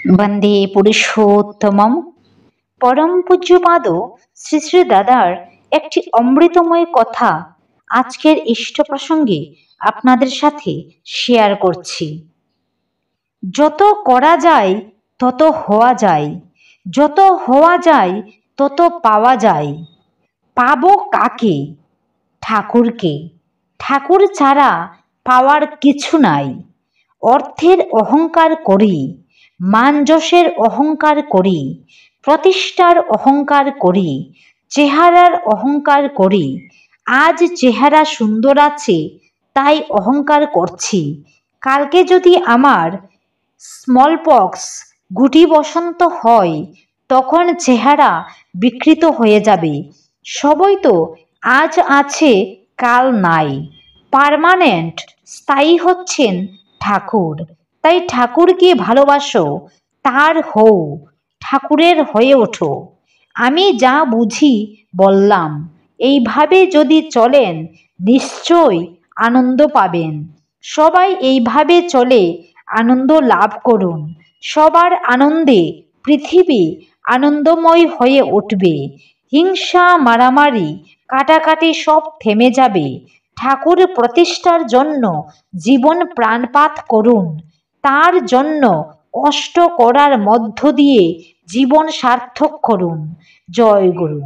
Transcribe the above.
বন্দে পুরুষোত্তমম। পরম পূজ্যপাদ শ্রী শ্রী দাদার একটি অমৃতময় কথা আজকের ইষ্ট প্রসঙ্গে আপনাদের সাথে শেয়ার করছি। যত করা যায় তত হওয়া যায়, যত হওয়া যায় তত পাওয়া যায়। পাবো কাকে? ঠাকুরকে। ঠাকুর ছাড়া পাওয়ার কিছু নাই। অর্থের অহংকার করি, মান যশের অহংকার করি, প্রতিষ্ঠার অহংকার করি, চেহারার অহংকার করি। আজ চেহারা সুন্দর আছে তাই অহংকার করছি। কালকে যদি আমার স্মল পক্স গুটি বসন্ত হয় তখন চেহারা বিকৃত হয়ে যাবে। সবই তো আজ আছে কাল নাই। পার্মানেন্ট স্থায়ী হচ্ছেন ঠাকুর। তাই ঠাকুরকে ভালোবাসো, তার হও, ঠাকুরের হয়ে ওঠো। আমি যা বুঝি বললাম, এইভাবে যদি চলেন নিশ্চয় আনন্দ পাবেন। সবাই এইভাবে চলে আনন্দ লাভ করুন। সবার আনন্দে পৃথিবী আনন্দময় হয়ে উঠবে। হিংসা, মারামারি, কাটাকাটি সব থেমে যাবে। ঠাকুর প্রতিষ্ঠার জন্য জীবন প্রাণপাত করুন। তার জন্য কষ্ট করার মধ্য দিয়ে জীবন সার্থক করুন। জয় গুরু।